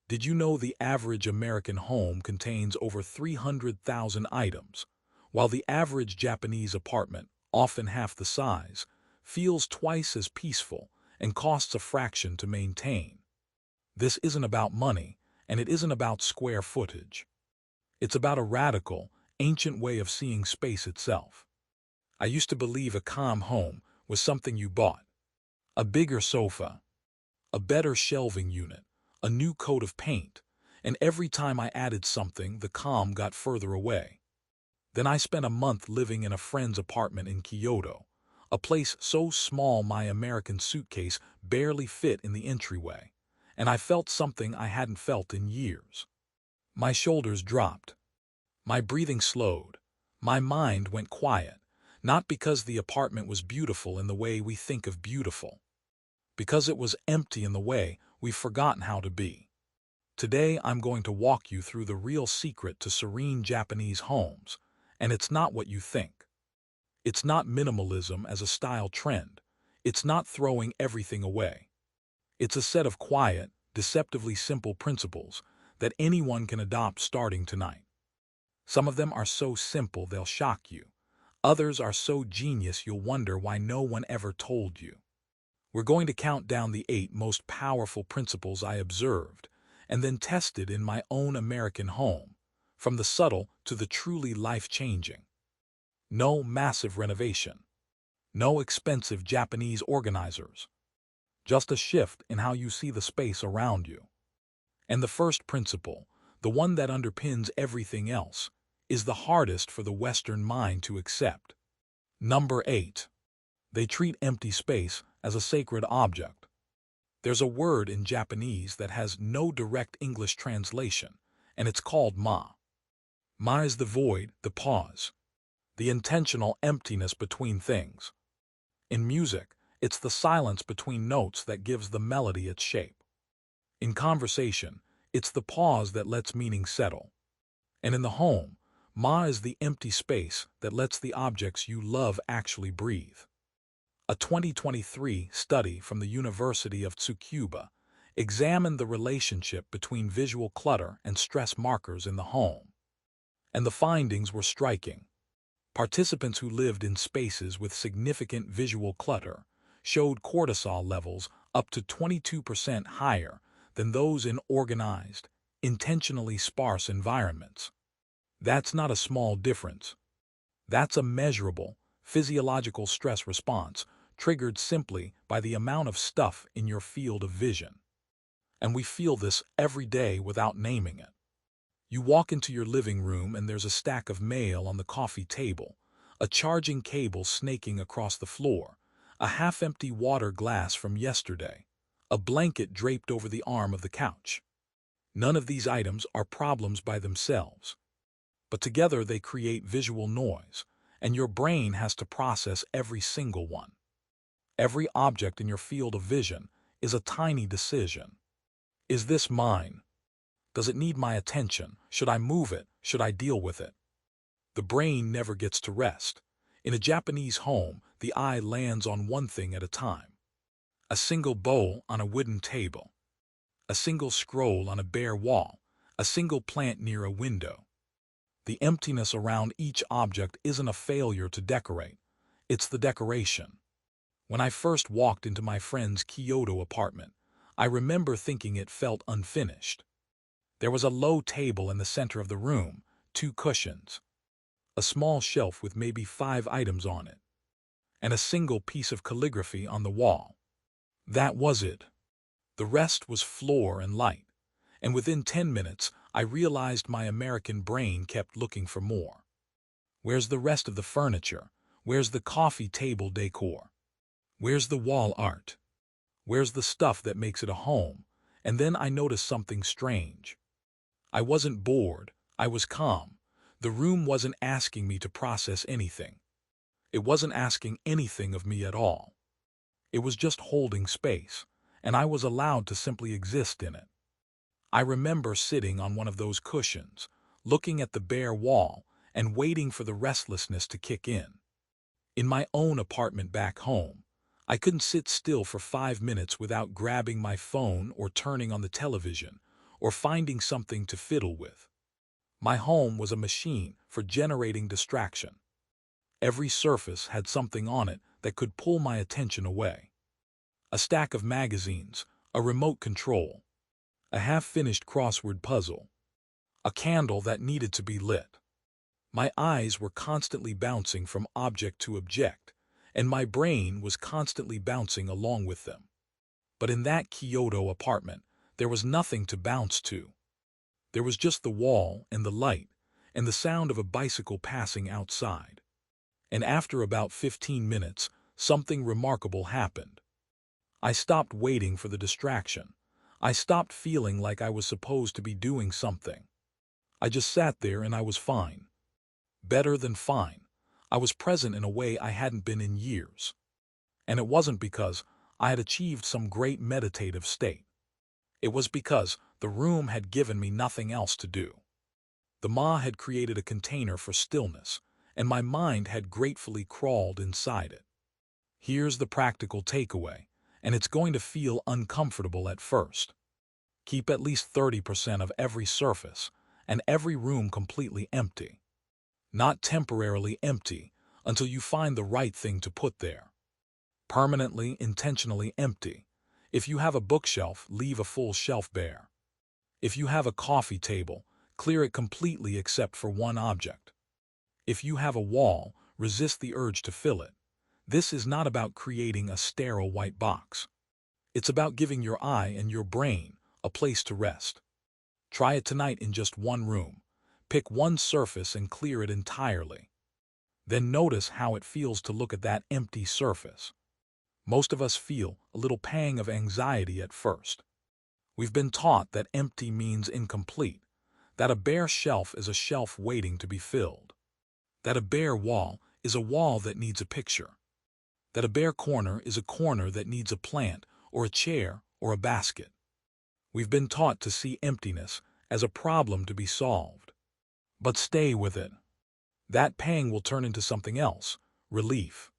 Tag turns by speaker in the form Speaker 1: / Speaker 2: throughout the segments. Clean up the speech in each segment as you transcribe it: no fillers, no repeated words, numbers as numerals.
Speaker 1: Did you know the average American home contains over 300,000 items, while the average Japanese apartment, often half the size, feels twice as peaceful and costs a fraction to maintain? This isn't about money, and it isn't about square footage. It's about a radical, ancient way of seeing space itself. I used to believe a calm home was something you bought. A bigger sofa, a better shelving unit, a new coat of paint, and every time I added something, the calm got further away. Then I spent a month living in a friend's apartment in Kyoto, a place so small my American suitcase barely fit in the entryway, and I felt something I hadn't felt in years. My shoulders dropped. My breathing slowed. My mind went quiet, not because the apartment was beautiful in the way we think of beautiful, because it was empty in the way we've forgotten how to be. Today I'm going to walk you through the real secret to serene Japanese homes, and it's not what you think. It's not minimalism as a style trend. It's not throwing everything away. It's a set of quiet, deceptively simple principles that anyone can adopt starting tonight. Some of them are so simple they'll shock you. Others are so genius you'll wonder why no one ever told you. We're going to count down the 8 most powerful principles I observed and then tested in my own American home, from the subtle to the truly life-changing. No massive renovation. No expensive Japanese organizers. Just a shift in how you see the space around you. And the first principle, the one that underpins everything else, is the hardest for the Western mind to accept. Number 8. They treat empty space as a sacred object. There's a word in Japanese that has no direct English translation, and it's called ma. Ma is the void, the pause, the intentional emptiness between things. In music, it's the silence between notes that gives the melody its shape. In conversation, it's the pause that lets meaning settle. And in the home, ma is the empty space that lets the objects you love actually breathe. A 2023 study from the University of Tsukuba examined the relationship between visual clutter and stress markers in the home. And the findings were striking. Participants who lived in spaces with significant visual clutter showed cortisol levels up to 22% higher than those in organized, intentionally sparse environments. That's not a small difference. That's a measurable, physiological stress response triggered simply by the amount of stuff in your field of vision. And we feel this every day without naming it. You walk into your living room and there's a stack of mail on the coffee table, a charging cable snaking across the floor, a half-empty water glass from yesterday, a blanket draped over the arm of the couch. None of these items are problems by themselves, but together they create visual noise, and your brain has to process every single one. Every object in your field of vision is a tiny decision. Is this mine? Does it need my attention? Should I move it? Should I deal with it? The brain never gets to rest. In a Japanese home, the eye lands on one thing at a time. A single bowl on a wooden table. A single scroll on a bare wall. A single plant near a window. The emptiness around each object isn't a failure to decorate. It's the decoration. When I first walked into my friend's Kyoto apartment, I remember thinking it felt unfinished. There was a low table in the center of the room, 2 cushions, a small shelf with maybe 5 items on it, and a single piece of calligraphy on the wall. That was it. The rest was floor and light, and within 10 minutes I realized my American brain kept looking for more. Where's the rest of the furniture? Where's the coffee table decor? Where's the wall art? Where's the stuff that makes it a home? And then I noticed something strange. I wasn't bored, I was calm. The room wasn't asking me to process anything. It wasn't asking anything of me at all. It was just holding space, and I was allowed to simply exist in it. I remember sitting on one of those cushions, looking at the bare wall and waiting for the restlessness to kick in. In my own apartment back home, I couldn't sit still for 5 minutes without grabbing my phone or turning on the television or finding something to fiddle with. My home was a machine for generating distraction. Every surface had something on it that could pull my attention away. A stack of magazines, a remote control, a half-finished crossword puzzle, a candle that needed to be lit. My eyes were constantly bouncing from object to object, and my brain was constantly bouncing along with them. But in that Kyoto apartment, there was nothing to bounce to. There was just the wall and the light and the sound of a bicycle passing outside. And after about 15 minutes, something remarkable happened. I stopped waiting for the distraction. I stopped feeling like I was supposed to be doing something. I just sat there and I was fine. Better than fine. I was present in a way I hadn't been in years. And it wasn't because I had achieved some great meditative state. It was because the room had given me nothing else to do. The Ma had created a container for stillness, and my mind had gratefully crawled inside it. Here's the practical takeaway, and it's going to feel uncomfortable at first. Keep at least 30% of every surface and every room completely empty. Not temporarily empty until you find the right thing to put there. Permanently, intentionally empty. If you have a bookshelf, leave a full shelf bare. If you have a coffee table, clear it completely except for one object. If you have a wall, resist the urge to fill it. This is not about creating a sterile white box. It's about giving your eye and your brain a place to rest. Try it tonight in just one room. Pick one surface and clear it entirely. Then notice how it feels to look at that empty surface. Most of us feel a little pang of anxiety at first. We've been taught that empty means incomplete, that a bare shelf is a shelf waiting to be filled, that a bare wall is a wall that needs a picture, that a bare corner is a corner that needs a plant or a chair or a basket. We've been taught to see emptiness as a problem to be solved. But stay with it. That pang will turn into something else, relief.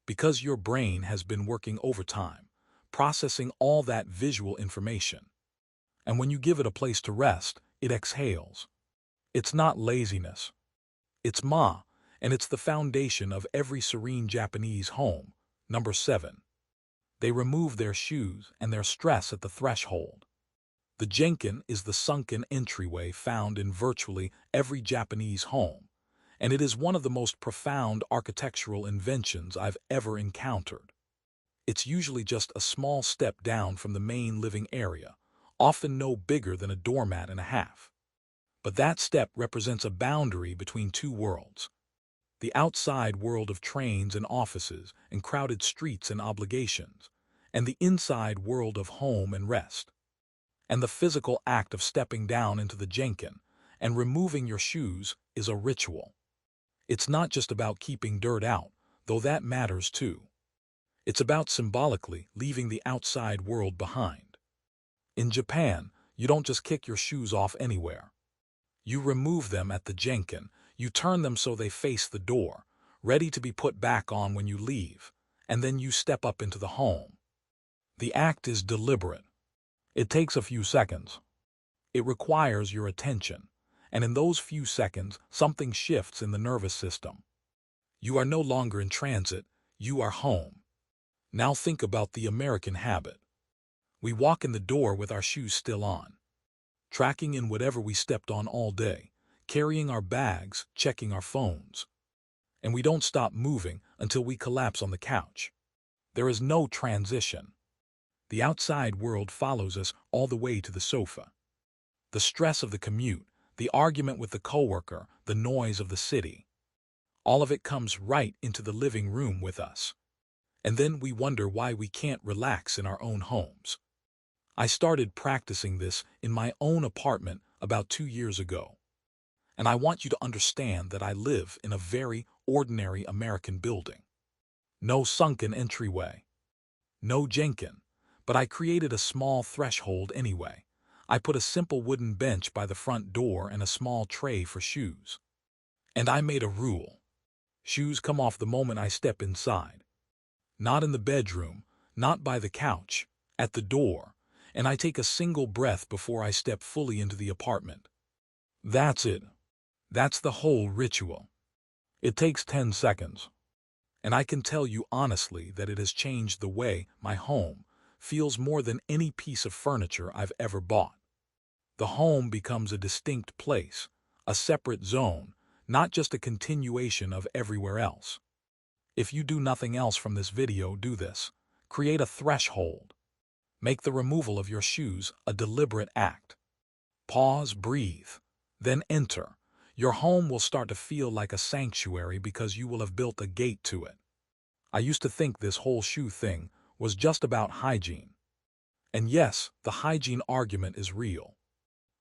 Speaker 1: Because your brain has been working overtime, processing all that visual information. And when you give it a place to rest, it exhales. It's not laziness. It's Ma, and it's the foundation of every serene Japanese home. Number 7. They remove their shoes and their stress at the threshold. The jenkin is the sunken entryway found in virtually every Japanese home, and it is one of the most profound architectural inventions I've ever encountered. It's usually just a small step down from the main living area, often no bigger than a doormat and a half. But that step represents a boundary between two worlds. The outside world of trains and offices and crowded streets and obligations, and the inside world of home and rest. And the physical act of stepping down into the jenkin and removing your shoes is a ritual. It's not just about keeping dirt out, though that matters too. It's about symbolically leaving the outside world behind. In Japan, you don't just kick your shoes off anywhere. You remove them at the jenkin, you turn them so they face the door, ready to be put back on when you leave, and then you step up into the home. The act is deliberate. It takes a few seconds. It requires your attention, and in those few seconds, something shifts in the nervous system. You are no longer in transit, you are home. Now think about the American habit. We walk in the door with our shoes still on, tracking in whatever we stepped on all day, carrying our bags, checking our phones. And we don't stop moving until we collapse on the couch. There is no transition. The outside world follows us all the way to the sofa. The stress of the commute, the argument with the coworker, the noise of the city. All of it comes right into the living room with us. And then we wonder why we can't relax in our own homes. I started practicing this in my own apartment about 2 years ago. And I want you to understand that I live in a very ordinary American building. No sunken entryway. No jenkin. But I created a small threshold anyway. I put a simple wooden bench by the front door and a small tray for shoes. And I made a rule. Shoes come off the moment I step inside. Not in the bedroom, not by the couch, at the door. and I take a single breath before I step fully into the apartment. That's it. That's the whole ritual. It takes 10 seconds. And I can tell you honestly that it has changed the way my home feels more than any piece of furniture I've ever bought. The home becomes a distinct place, a separate zone, not just a continuation of everywhere else. If you do nothing else from this video, do this. Create a threshold. Make the removal of your shoes a deliberate act. Pause, breathe, then enter. Your home will start to feel like a sanctuary because you will have built a gate to it. I used to think this whole shoe thing was just about hygiene. And yes, the hygiene argument is real.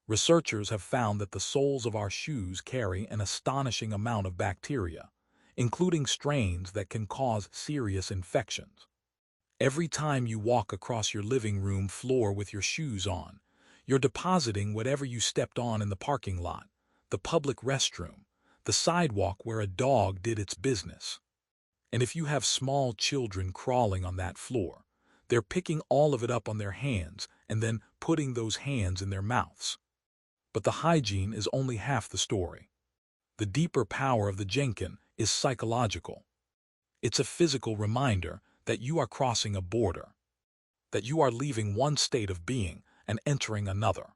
Speaker 1: Researchers have found that the soles of our shoes carry an astonishing amount of bacteria, including strains that can cause serious infections. Every time you walk across your living room floor with your shoes on, you're depositing whatever you stepped on in the parking lot, the public restroom, the sidewalk where a dog did its business. And if you have small children crawling on that floor, they're picking all of it up on their hands and then putting those hands in their mouths. But the hygiene is only half the story. The deeper power of the Jenkin is psychological. It's a physical reminder that you are crossing a border, that you are leaving one state of being and entering another.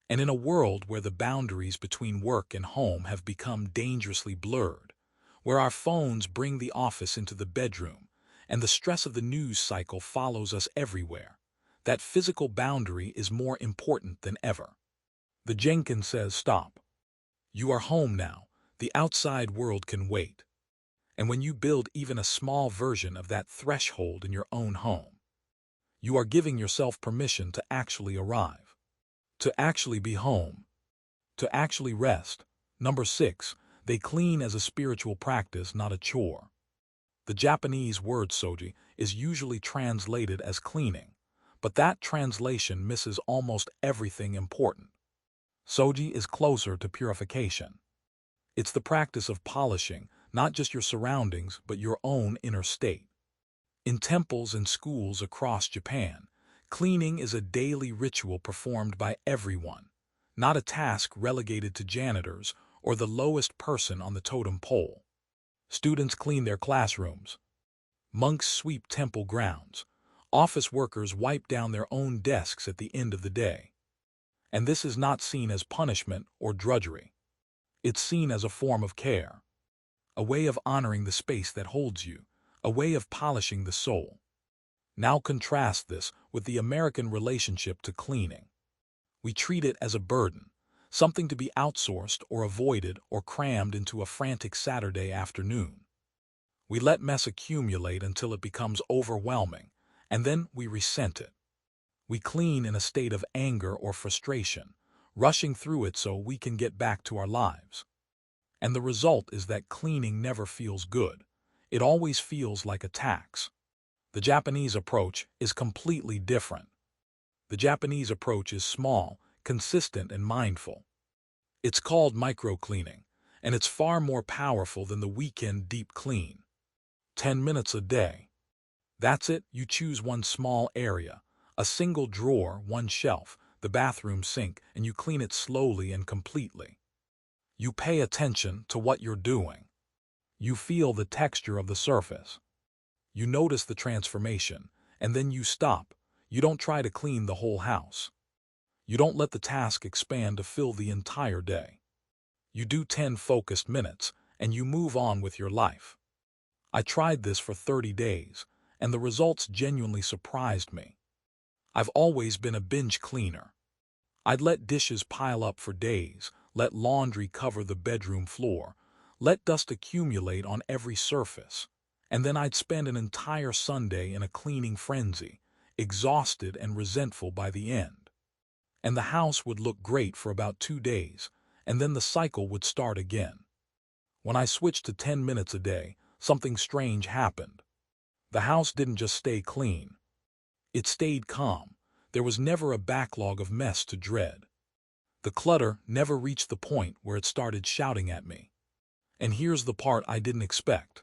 Speaker 1: And in a world where the boundaries between work and home have become dangerously blurred, where our phones bring the office into the bedroom, and the stress of the news cycle follows us everywhere, that physical boundary is more important than ever. The Jenkin says, stop. You are home now. The outside world can wait. And when you build even a small version of that threshold in your own home, you are giving yourself permission to actually arrive, to actually be home, to actually rest. Number 6, they clean as a spiritual practice, not a chore. The Japanese word soji is usually translated as cleaning, but that translation misses almost everything important. Soji is closer to purification. It's the practice of polishing not just your surroundings but your own inner state. In temples and schools across Japan, cleaning is a daily ritual performed by everyone, not a task relegated to janitors or the lowest person on the totem pole. Students clean their classrooms. Monks sweep temple grounds. Office workers wipe down their own desks at the end of the day. And this is not seen as punishment or drudgery. It's seen as a form of care, a way of honoring the space that holds you, a way of polishing the soul. Now contrast this with the American relationship to cleaning. We treat it as a burden, something to be outsourced or avoided or crammed into a frantic Saturday afternoon. We let mess accumulate until it becomes overwhelming, and then we resent it. We clean in a state of anger or frustration, rushing through it so we can get back to our lives. And the result is that cleaning never feels good. It always feels like a tax. The Japanese approach is completely different. The Japanese approach is small, consistent, and mindful. It's called micro-cleaning, and it's far more powerful than the weekend deep clean. 10 minutes a day. That's it. You choose one small area, a single drawer, one shelf, the bathroom sink, and you clean it slowly and completely. You pay attention to what you're doing. You feel the texture of the surface. You notice the transformation, and then you stop. You don't try to clean the whole house. You don't let the task expand to fill the entire day. You do 10 focused minutes, and you move on with your life. I tried this for 30 days, and the results genuinely surprised me. I've always been a binge cleaner. I'd let dishes pile up for days, let laundry cover the bedroom floor, let dust accumulate on every surface, and then I'd spend an entire Sunday in a cleaning frenzy, exhausted and resentful by the end. And the house would look great for about 2 days, and then the cycle would start again. When I switched to 10 minutes a day, something strange happened. The house didn't just stay clean. It stayed calm. There was never a backlog of mess to dread. The clutter never reached the point where it started shouting at me. And here's the part I didn't expect.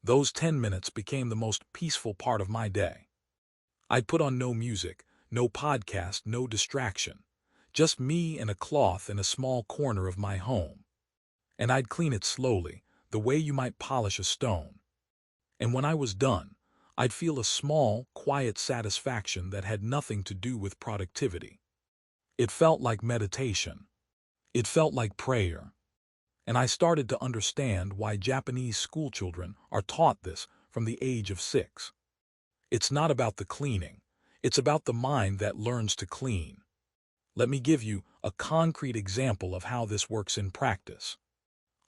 Speaker 1: Those 10 minutes became the most peaceful part of my day. I'd put on no music, No podcast, no distraction. Just me and a cloth in a small corner of my home. And I'd clean it slowly, the way you might polish a stone. And when I was done, I'd feel a small, quiet satisfaction that had nothing to do with productivity. It felt like meditation. It felt like prayer. And I started to understand why Japanese schoolchildren are taught this from the age of 6. It's not about the cleaning. It's about the mind that learns to clean. Let me give you a concrete example of how this works in practice.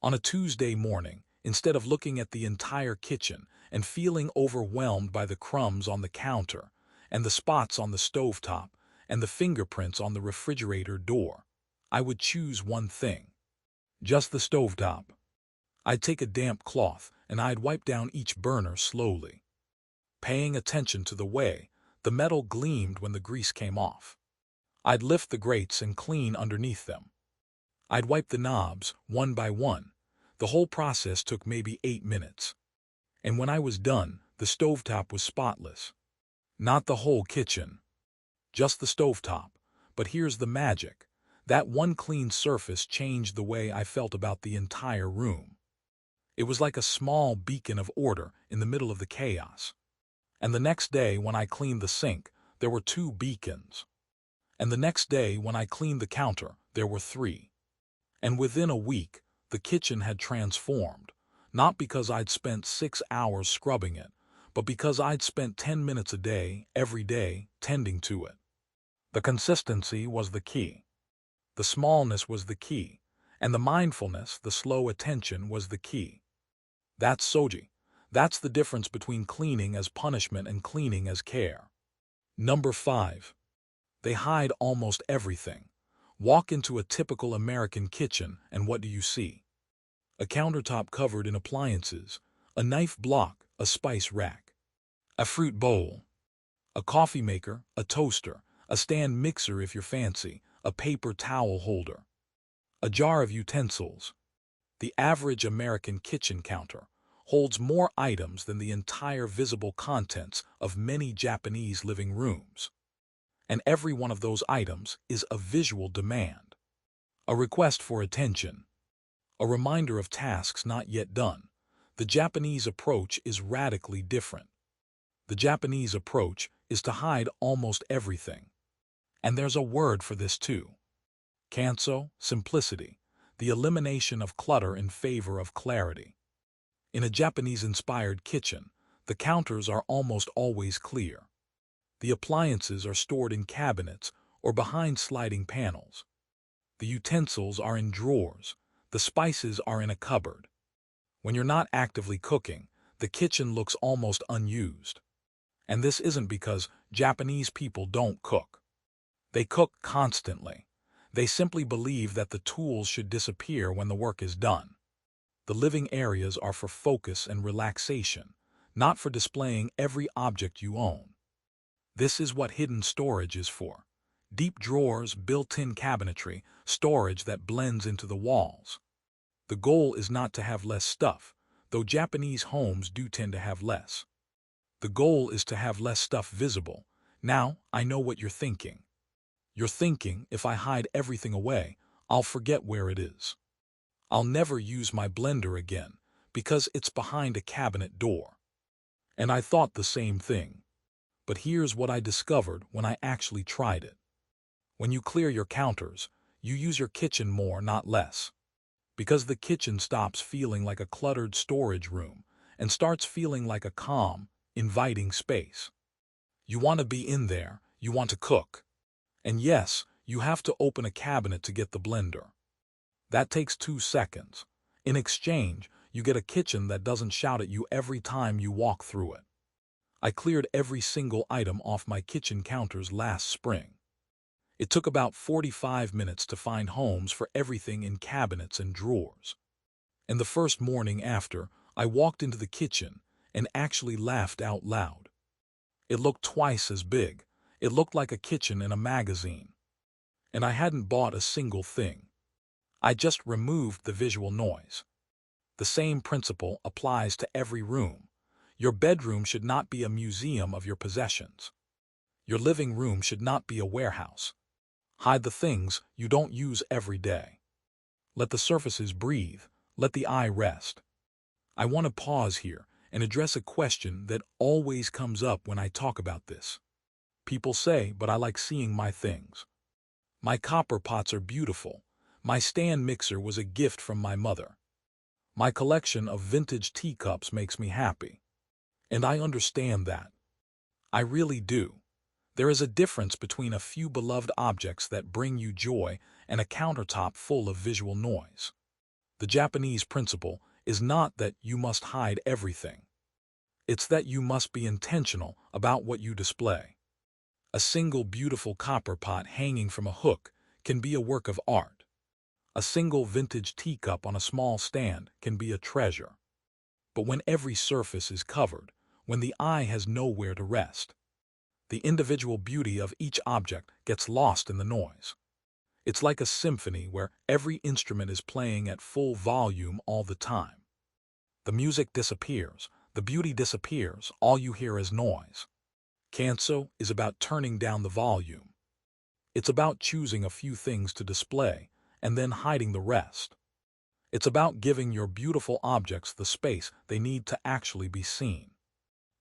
Speaker 1: On a Tuesday morning, instead of looking at the entire kitchen and feeling overwhelmed by the crumbs on the counter and the spots on the stovetop and the fingerprints on the refrigerator door, I would choose one thing. Just the stovetop. I'd take a damp cloth and I'd wipe down each burner slowly, paying attention to the way the metal gleamed when the grease came off. I'd lift the grates and clean underneath them. I'd wipe the knobs one by one. The whole process took maybe 8 minutes. And when I was done, the stovetop was spotless. Not the whole kitchen, just the stovetop. But here's the magic. That one clean surface changed the way I felt about the entire room. It was like a small beacon of order in the middle of the chaos. And the next day when I cleaned the sink, there were 2 beacons. And the next day when I cleaned the counter, there were 3. And within a week, the kitchen had transformed, not because I'd spent 6 hours scrubbing it, but because I'd spent 10 minutes a day, every day, tending to it. The consistency was the key. The smallness was the key. And the mindfulness, the slow attention was the key. That's Soji. That's the difference between cleaning as punishment and cleaning as care. Number 5. They hide almost everything. Walk into a typical American kitchen and what do you see? A countertop covered in appliances, a knife block, a spice rack, a fruit bowl, a coffee maker, a toaster, a stand mixer if you're fancy, a paper towel holder, a jar of utensils. The average American kitchen counter holds more items than the entire visible contents of many Japanese living rooms. And every one of those items is a visual demand, a request for attention, a reminder of tasks not yet done. The Japanese approach is radically different. The Japanese approach is to hide almost everything. And there's a word for this too. Kanso, simplicity, the elimination of clutter in favor of clarity. In a Japanese-inspired kitchen, the counters are almost always clear. The appliances are stored in cabinets or behind sliding panels. The utensils are in drawers. The spices are in a cupboard. When you're not actively cooking, the kitchen looks almost unused. And this isn't because Japanese people don't cook. They cook constantly. They simply believe that the tools should disappear when the work is done. The living areas are for focus and relaxation, not for displaying every object you own. This is what hidden storage is for. Deep drawers, built-in cabinetry, storage that blends into the walls. The goal is not to have less stuff, though Japanese homes do tend to have less. The goal is to have less stuff visible. Now, I know what you're thinking. You're thinking, if I hide everything away, I'll forget where it is. I'll never use my blender again, because it's behind a cabinet door. And I thought the same thing. But here's what I discovered when I actually tried it. When you clear your counters, you use your kitchen more, not less. Because the kitchen stops feeling like a cluttered storage room and starts feeling like a calm, inviting space. You want to be in there, you want to cook. And yes, you have to open a cabinet to get the blender. That takes 2 seconds. In exchange, you get a kitchen that doesn't shout at you every time you walk through it. I cleared every single item off my kitchen counters last spring. It took about 45 minutes to find homes for everything in cabinets and drawers. And the first morning after, I walked into the kitchen and actually laughed out loud. It looked twice as big. It looked like a kitchen in a magazine. And I hadn't bought a single thing. I just removed the visual noise. The same principle applies to every room. Your bedroom should not be a museum of your possessions. Your living room should not be a warehouse. Hide the things you don't use every day. Let the surfaces breathe. Let the eye rest. I want to pause here and address a question that always comes up when I talk about this. People say, but I like seeing my things. My copper pots are beautiful. My stand mixer was a gift from my mother. My collection of vintage teacups makes me happy. And I understand that. I really do. There is a difference between a few beloved objects that bring you joy and a countertop full of visual noise. The Japanese principle is not that you must hide everything. It's that you must be intentional about what you display. A single beautiful copper pot hanging from a hook can be a work of art. A single vintage teacup on a small stand can be a treasure. But when every surface is covered, when the eye has nowhere to rest, the individual beauty of each object gets lost in the noise. It's like a symphony where every instrument is playing at full volume all the time. The music disappears, the beauty disappears, all you hear is noise. Kanso is about turning down the volume. It's about choosing a few things to display and then hiding the rest. It's about giving your beautiful objects the space they need to actually be seen.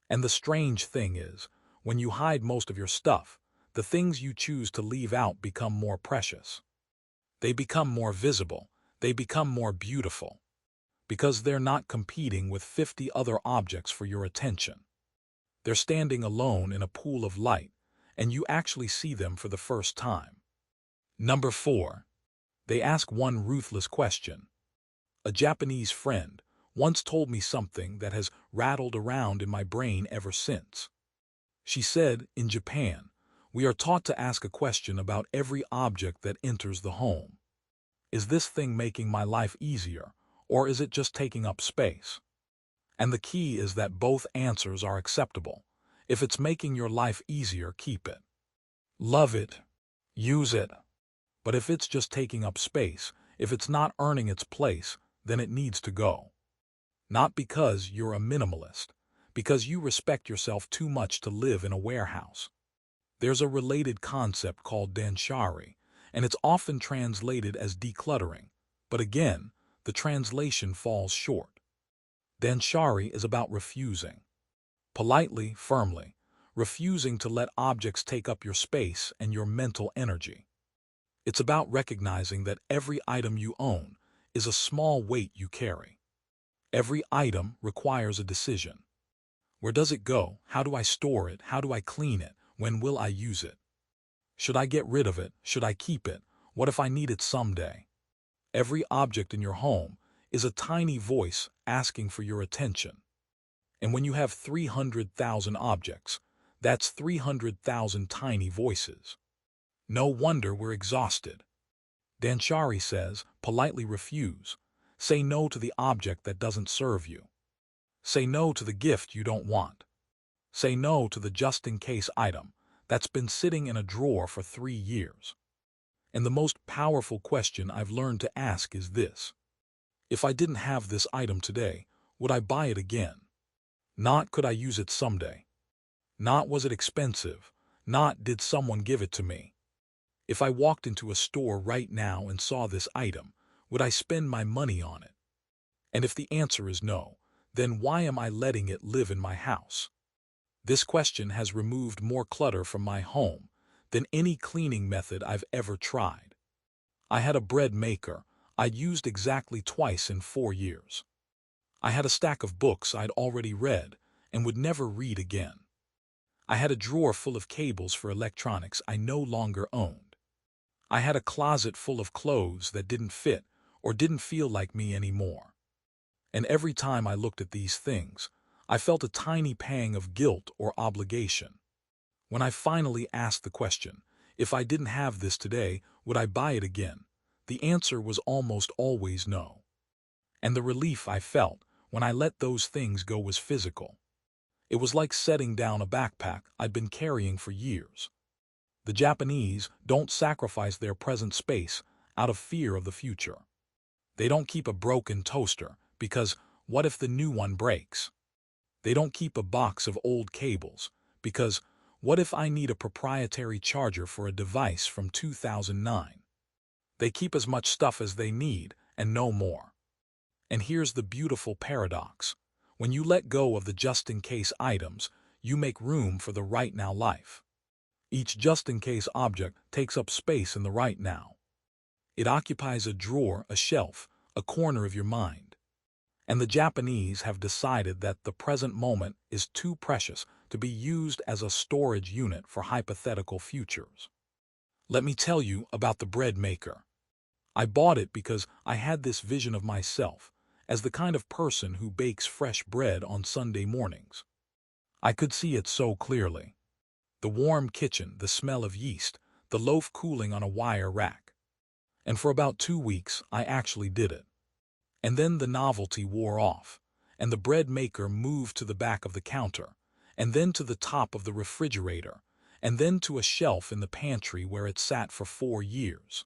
Speaker 1: And the strange thing is, when you hide most of your stuff, the things you choose to leave out become more precious. They become more visible, they become more beautiful, because they're not competing with 50 other objects for your attention. They're standing alone in a pool of light, and you actually see them for the first time. Number 4. They ask one ruthless question. A Japanese friend once told me something that has rattled around in my brain ever since. She said, in Japan, we are taught to ask a question about every object that enters the home. Is this thing making my life easier, or is it just taking up space? And the key is that both answers are acceptable. If it's making your life easier, keep it. Love it. Use it. But if it's just taking up space, if it's not earning its place, then it needs to go. Not because you're a minimalist, because you respect yourself too much to live in a warehouse. There's a related concept called Dansshari, and it's often translated as decluttering. But again, the translation falls short. Dansshari is about refusing. Politely, firmly, refusing to let objects take up your space and your mental energy. It's about recognizing that every item you own is a small weight you carry. Every item requires a decision. Where does it go? How do I store it? How do I clean it? When will I use it? Should I get rid of it? Should I keep it? What if I need it someday? Every object in your home is a tiny voice asking for your attention. And when you have 300,000 objects, that's 300,000 tiny voices. No wonder we're exhausted. Dansshari says, politely refuse. Say no to the object that doesn't serve you. Say no to the gift you don't want. Say no to the just-in-case item that's been sitting in a drawer for 3 years. And the most powerful question I've learned to ask is this. If I didn't have this item today, would I buy it again? Not could I use it someday. Not was it expensive. Not did someone give it to me. If I walked into a store right now and saw this item, would I spend my money on it? And if the answer is no, then why am I letting it live in my house? This question has removed more clutter from my home than any cleaning method I've ever tried. I had a bread maker I'd used exactly twice in 4 years. I had a stack of books I'd already read and would never read again. I had a drawer full of cables for electronics I no longer owned. I had a closet full of clothes that didn't fit or didn't feel like me anymore. And every time I looked at these things, I felt a tiny pang of guilt or obligation. When I finally asked the question, if I didn't have this today, would I buy it again? The answer was almost always no. And the relief I felt when I let those things go was physical. It was like setting down a backpack I'd been carrying for years. The Japanese don't sacrifice their present space out of fear of the future. They don't keep a broken toaster because what if the new one breaks? They don't keep a box of old cables because What if I need a proprietary charger for a device from 2009? They keep as much stuff as they need and no more. And here's the beautiful paradox. When you let go of the just-in-case items, you make room for the right-now life. Each just-in-case object takes up space in the right-now. It occupies a drawer, a shelf, a corner of your mind. And the Japanese have decided that the present moment is too precious to be used as a storage unit for hypothetical futures. Let me tell you about the bread maker. I bought it because I had this vision of myself as the kind of person who bakes fresh bread on Sunday mornings. I could see it so clearly. The warm kitchen, the smell of yeast, the loaf cooling on a wire rack. And for about 2 weeks, I actually did it. And then the novelty wore off, and the bread maker moved to the back of the counter, and then to the top of the refrigerator, and then to a shelf in the pantry where it sat for 4 years.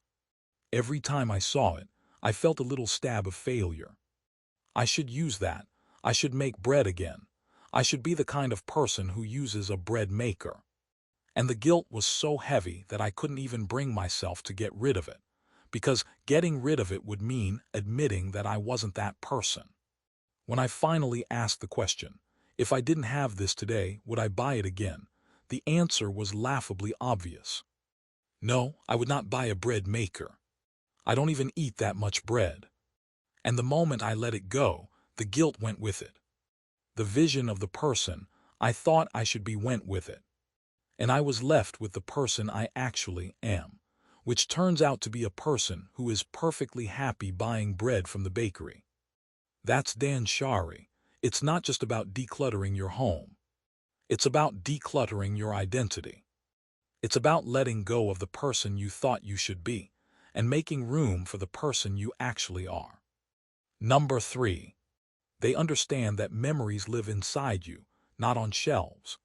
Speaker 1: Every time I saw it, I felt a little stab of failure. I should use that. I should make bread again. I should be the kind of person who uses a bread maker. And the guilt was so heavy that I couldn't even bring myself to get rid of it, because getting rid of it would mean admitting that I wasn't that person. When I finally asked the question, if I didn't have this today, would I buy it again? The answer was laughably obvious. No, I would not buy a bread maker. I don't even eat that much bread. And the moment I let it go, the guilt went with it. The vision of the person I thought I should be went with it. And I was left with the person I actually am, which turns out to be a person who is perfectly happy buying bread from the bakery. That's Dansshari. It's not just about decluttering your home. It's about decluttering your identity. It's about letting go of the person you thought you should be and making room for the person you actually are. Number 3. They understand that memories live inside you, not on shelves.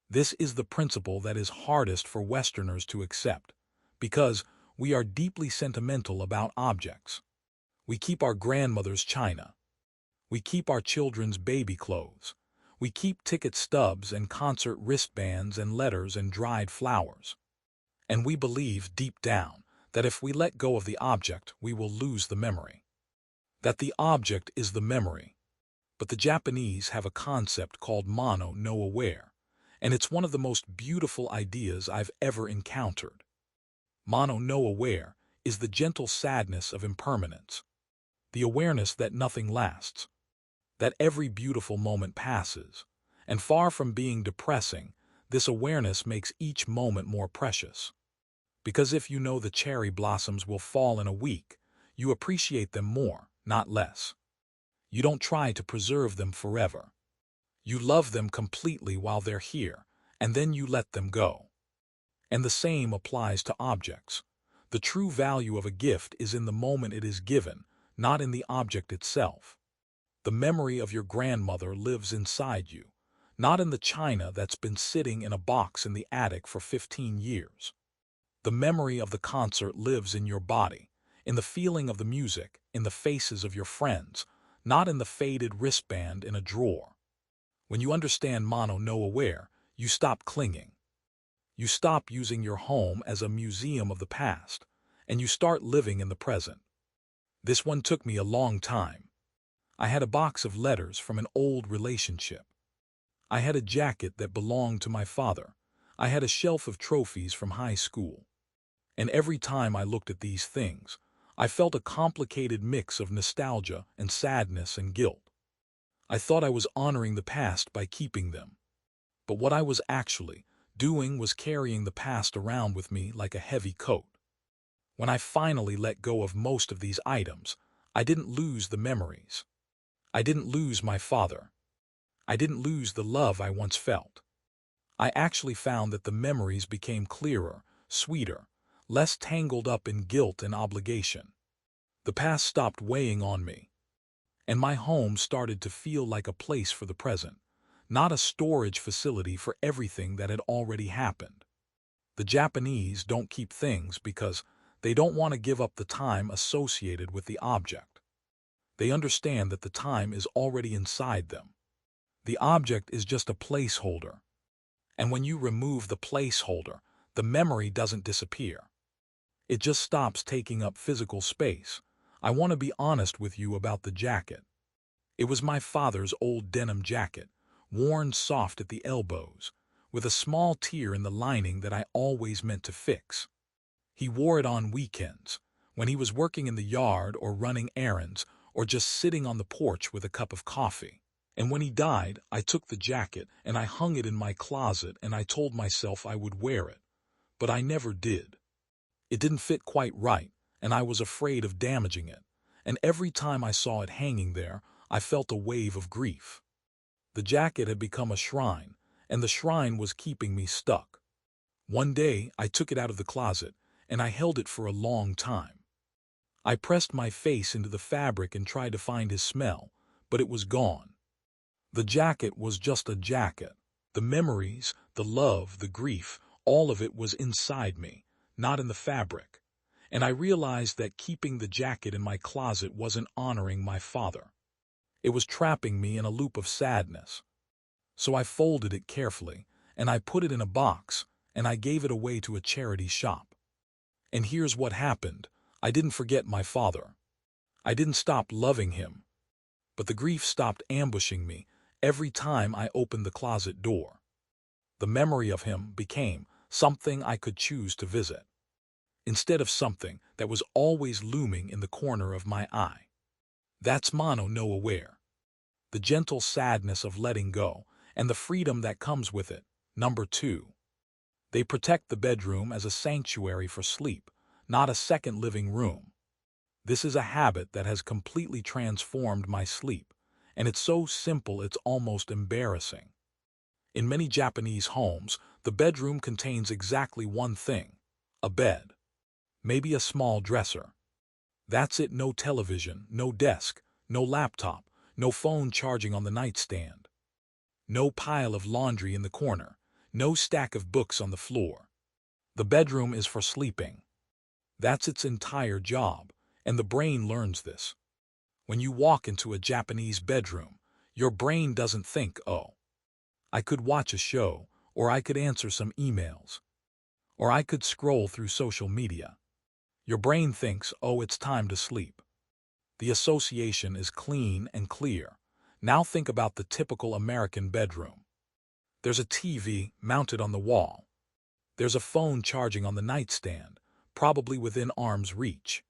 Speaker 1: This is the principle that is hardest for Westerners to accept, because we are deeply sentimental about objects. We keep our grandmother's china. We keep our children's baby clothes. We keep ticket stubs and concert wristbands and letters and dried flowers. And we believe deep down that if we let go of the object, we will lose the memory. That the object is the memory. But the Japanese have a concept called mono no aware, and it's one of the most beautiful ideas I've ever encountered. Mono no aware is the gentle sadness of impermanence, the awareness that nothing lasts, that every beautiful moment passes, and far from being depressing, this awareness makes each moment more precious. Because if you know the cherry blossoms will fall in a week, you appreciate them more, not less. You don't try to preserve them forever. You love them completely while they're here, and then you let them go. And the same applies to objects. The true value of a gift is in the moment it is given, not in the object itself. The memory of your grandmother lives inside you, not in the china that's been sitting in a box in the attic for 15 years. The memory of the concert lives in your body, in the feeling of the music, in the faces of your friends, not in the faded wristband in a drawer. When you understand mono no aware, you stop clinging. You stop using your home as a museum of the past, and you start living in the present. This one took me a long time. I had a box of letters from an old relationship. I had a jacket that belonged to my father. I had a shelf of trophies from high school. And every time I looked at these things, I felt a complicated mix of nostalgia and sadness and guilt. I thought I was honoring the past by keeping them. But what I was actually doing was carrying the past around with me like a heavy coat. When I finally let go of most of these items, I didn't lose the memories. I didn't lose my father. I didn't lose the love I once felt. I actually found that the memories became clearer, sweeter, less tangled up in guilt and obligation. The past stopped weighing on me, and my home started to feel like a place for the present, not a storage facility for everything that had already happened. The Japanese don't keep things because they don't want to give up the time associated with the object. They understand that the time is already inside them. The object is just a placeholder. And when you remove the placeholder, the memory doesn't disappear. It just stops taking up physical space. I want to be honest with you about the jacket. It was my father's old denim jacket, worn soft at the elbows, with a small tear in the lining that I always meant to fix. He wore it on weekends, when he was working in the yard or running errands or just sitting on the porch with a cup of coffee. And when he died, I took the jacket and I hung it in my closet and I told myself I would wear it. But I never did. It didn't fit quite right, and I was afraid of damaging it. And every time I saw it hanging there, I felt a wave of grief. The jacket had become a shrine, and the shrine was keeping me stuck. One day, I took it out of the closet, and I held it for a long time. I pressed my face into the fabric and tried to find his smell, but it was gone. The jacket was just a jacket. The memories, the love, the grief, all of it was inside me, not in the fabric. And I realized that keeping the jacket in my closet wasn't honoring my father. It was trapping me in a loop of sadness. So I folded it carefully, and I put it in a box, and I gave it away to a charity shop. And here's what happened. I didn't forget my father. I didn't stop loving him. But the grief stopped ambushing me every time I opened the closet door. The memory of him became something I could choose to visit, instead of something that was always looming in the corner of my eye. That's mono no aware. The gentle sadness of letting go, and the freedom that comes with it. Number 2. They protect the bedroom as a sanctuary for sleep, not a second living room. This is a habit that has completely transformed my sleep, and it's so simple it's almost embarrassing. In many Japanese homes, the bedroom contains exactly one thing: a bed. Maybe a small dresser. That's it. No television, no desk, no laptop, no phone charging on the nightstand. No pile of laundry in the corner, no stack of books on the floor. The bedroom is for sleeping. That's its entire job, and the brain learns this. When you walk into a Japanese bedroom, your brain doesn't think, oh, I could watch a show, or I could answer some emails, or I could scroll through social media. Your brain thinks, oh, it's time to sleep. The association is clean and clear. Now think about the typical American bedroom. There's a TV mounted on the wall. There's a phone charging on the nightstand, probably within arm's reach.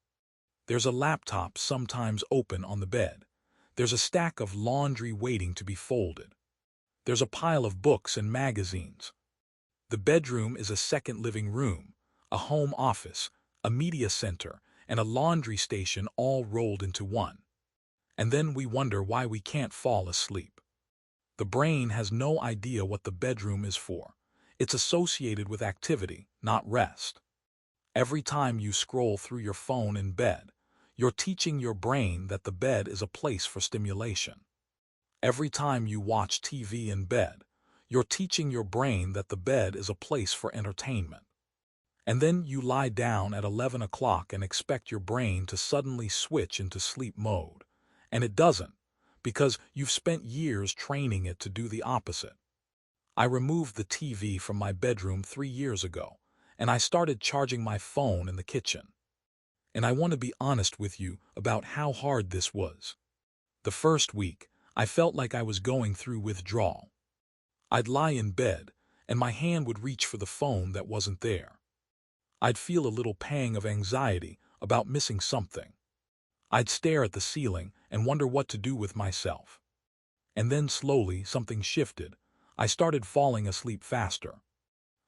Speaker 1: There's a laptop sometimes open on the bed. There's a stack of laundry waiting to be folded. There's a pile of books and magazines. The bedroom is a second living room, a home office, a media center, and a laundry station all rolled into one. And then we wonder why we can't fall asleep. The brain has no idea what the bedroom is for. It's associated with activity, not rest. Every time you scroll through your phone in bed, you're teaching your brain that the bed is a place for stimulation. Every time you watch TV in bed, you're teaching your brain that the bed is a place for entertainment. And then you lie down at 11 o'clock and expect your brain to suddenly switch into sleep mode. And it doesn't, because you've spent years training it to do the opposite. I removed the TV from my bedroom 3 years ago, and I started charging my phone in the kitchen. And I want to be honest with you about how hard this was. The first week, I felt like I was going through withdrawal. I'd lie in bed, and my hand would reach for the phone that wasn't there. I'd feel a little pang of anxiety about missing something. I'd stare at the ceiling and wonder what to do with myself. And then slowly something shifted. I started falling asleep faster.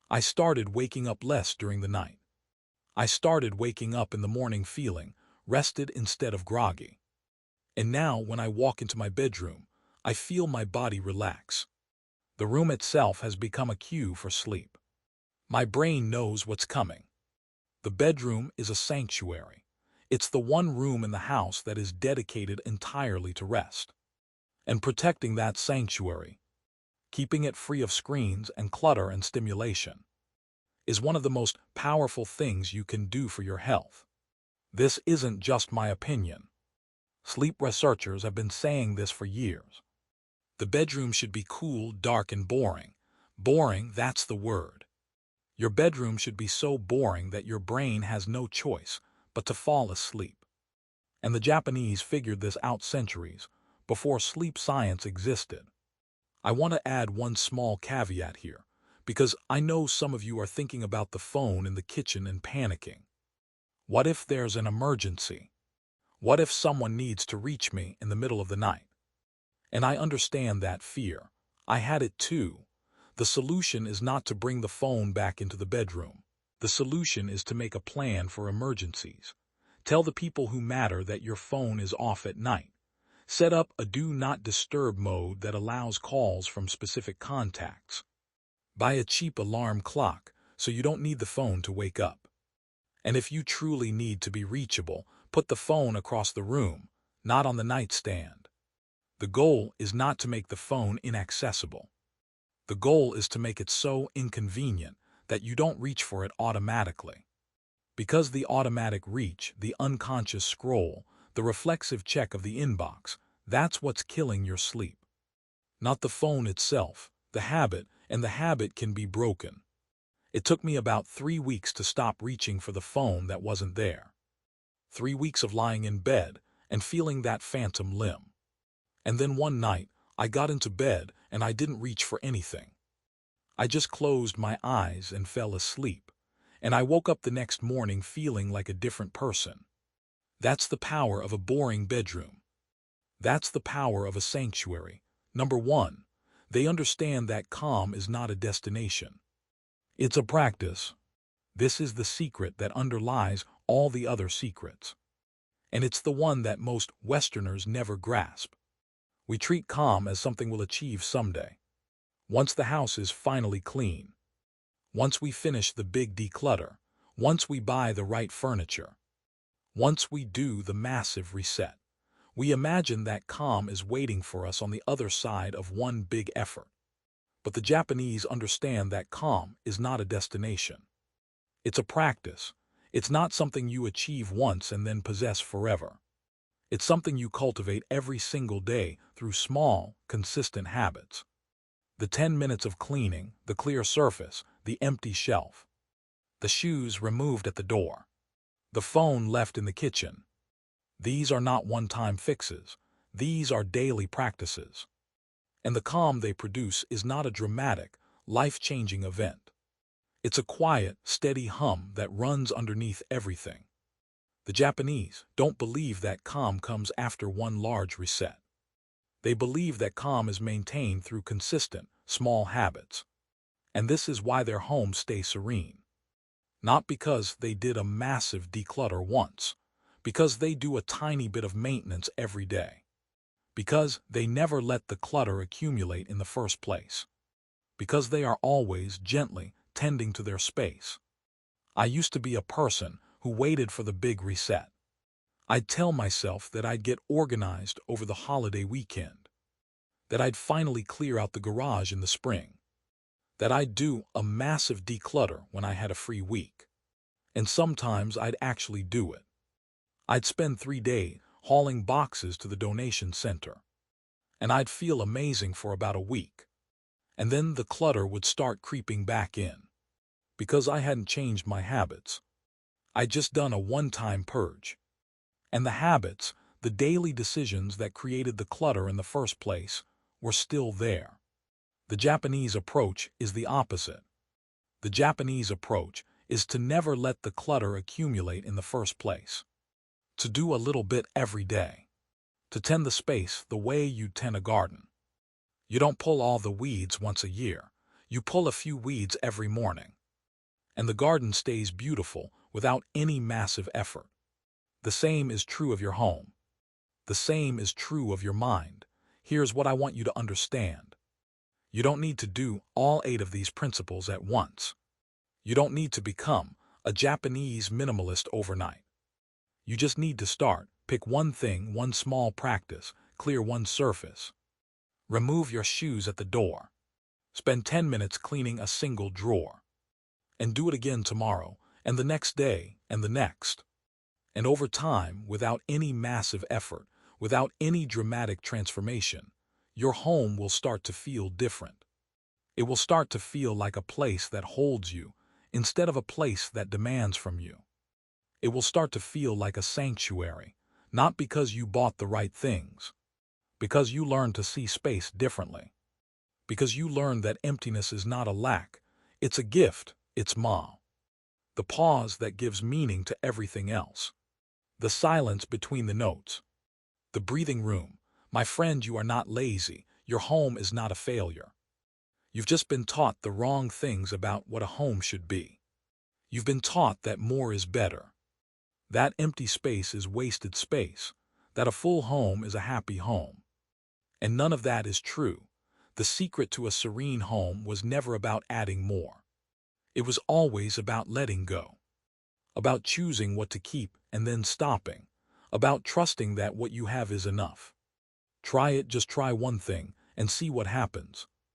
Speaker 1: I started waking up less during the night. I started waking up in the morning feeling rested instead of groggy. And now when I walk into my bedroom, I feel my body relax. The room itself has become a cue for sleep. My brain knows what's coming. The bedroom is a sanctuary. It's the one room in the house that is dedicated entirely to rest. And protecting that sanctuary, keeping it free of screens and clutter and stimulation, is one of the most powerful things you can do for your health. This isn't just my opinion. Sleep researchers have been saying this for years. The bedroom should be cool, dark, and boring, Boring, that's the word. Your bedroom should be so boring that your brain has no choice but to fall asleep. And the Japanese figured this out centuries before sleep science existed. I want to add one small caveat here, because I know some of you are thinking about the phone in the kitchen and panicking. What if there's an emergency? What if someone needs to reach me in the middle of the night? And I understand that fear. I had it too. The solution is not to bring the phone back into the bedroom. The solution is to make a plan for emergencies. Tell the people who matter that your phone is off at night. Set up a do not disturb mode that allows calls from specific contacts. Buy a cheap alarm clock so you don't need the phone to wake up. And if you truly need to be reachable, put the phone across the room, not on the nightstand. The goal is not to make the phone inaccessible. The goal is to make it so inconvenient that you don't reach for it automatically. Because the automatic reach, the unconscious scroll, the reflexive check of the inbox, that's what's killing your sleep. Not the phone itself, the habit, and the habit can be broken. It took me about 3 weeks to stop reaching for the phone that wasn't there. 3 weeks of lying in bed and feeling that phantom limb. And then one night, I got into bed and I didn't reach for anything. I just closed my eyes and fell asleep, and I woke up the next morning feeling like a different person. That's the power of a boring bedroom. That's the power of a sanctuary. Number 1, they understand that calm is not a destination. It's a practice. This is the secret that underlies all the other secrets. And it's the one that most Westerners never grasp. We treat calm as something we'll achieve someday. Once the house is finally clean. Once we finish the big declutter. Once we buy the right furniture. Once we do the massive reset. We imagine that calm is waiting for us on the other side of one big effort. But the Japanese understand that calm is not a destination. It's a practice. It's not something you achieve once and then possess forever. It's something you cultivate every single day through small, consistent habits. The 10 minutes of cleaning, the clear surface, the empty shelf. The shoes removed at the door. The phone left in the kitchen. These are not one-time fixes. These are daily practices. And the calm they produce is not a dramatic, life-changing event. It's a quiet, steady hum that runs underneath everything. The Japanese don't believe that calm comes after one large reset. They believe that calm is maintained through consistent, small habits. And this is why their homes stay serene. Not because they did a massive declutter once, because they do a tiny bit of maintenance every day. Because they never let the clutter accumulate in the first place. Because they are always gently tending to their space. I used to be a person who waited for the big reset. I'd tell myself that I'd get organized over the holiday weekend. That I'd finally clear out the garage in the spring. That I'd do a massive declutter when I had a free week. And sometimes I'd actually do it. I'd spend 3 days hauling boxes to the donation center. And I'd feel amazing for about a week. And then the clutter would start creeping back in. Because I hadn't changed my habits. I'd just done a one-time purge. And the habits, the daily decisions that created the clutter in the first place, were still there. The Japanese approach is the opposite. The Japanese approach is to never let the clutter accumulate in the first place. To do a little bit every day. To tend the space the way you tend a garden. You don't pull all the weeds once a year. You pull a few weeds every morning. And the garden stays beautiful without any massive effort. The same is true of your home. The same is true of your mind. Here's what I want you to understand. You don't need to do all 8 of these principles at once. You don't need to become a Japanese minimalist overnight. You just need to start. Pick one thing, one small practice, clear one surface. Remove your shoes at the door. Spend 10 minutes cleaning a single drawer. And do it again tomorrow, and the next day, and the next. And over time, without any massive effort, without any dramatic transformation, your home will start to feel different. It will start to feel like a place that holds you instead of a place that demands from you. It will start to feel like a sanctuary, not because you bought the right things, because you learned to see space differently, because you learned that emptiness is not a lack, it's a gift, it's ma. The pause that gives meaning to everything else. The silence between the notes. The breathing room. My friend, you are not lazy. Your home is not a failure. You've just been taught the wrong things about what a home should be. You've been taught that more is better. That empty space is wasted space. That a full home is a happy home. And none of that is true. The secret to a serene home was never about adding more. It was always about letting go. About choosing what to keep and then stopping. About trusting that what you have is enough. Try it, just try one thing, and see what happens.